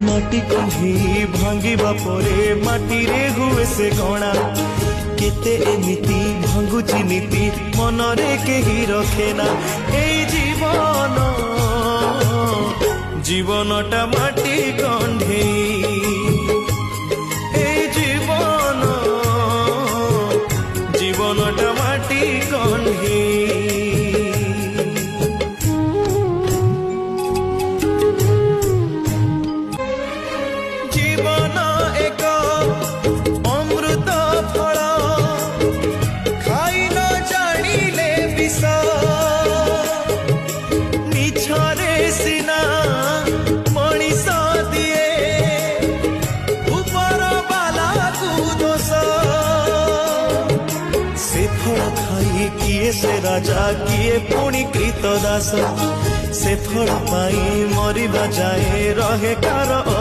माटी कंढी भांगिबा परे माटी रे हुए से गणा केते एमिति भांगुची नीति मनरे केही रखेना ए जीवन जीवनटा माटी कंढी ए जीवन जीवनटा माटी कंढी जीवन एक अमृत फल खाई न जानिले विष मिछरे सिना मनीष दिए ऊपर बाला को दोष से फल खाई किए से राजा किए पुणी कृत दास से फल पाई मरिबा जाए रहे कार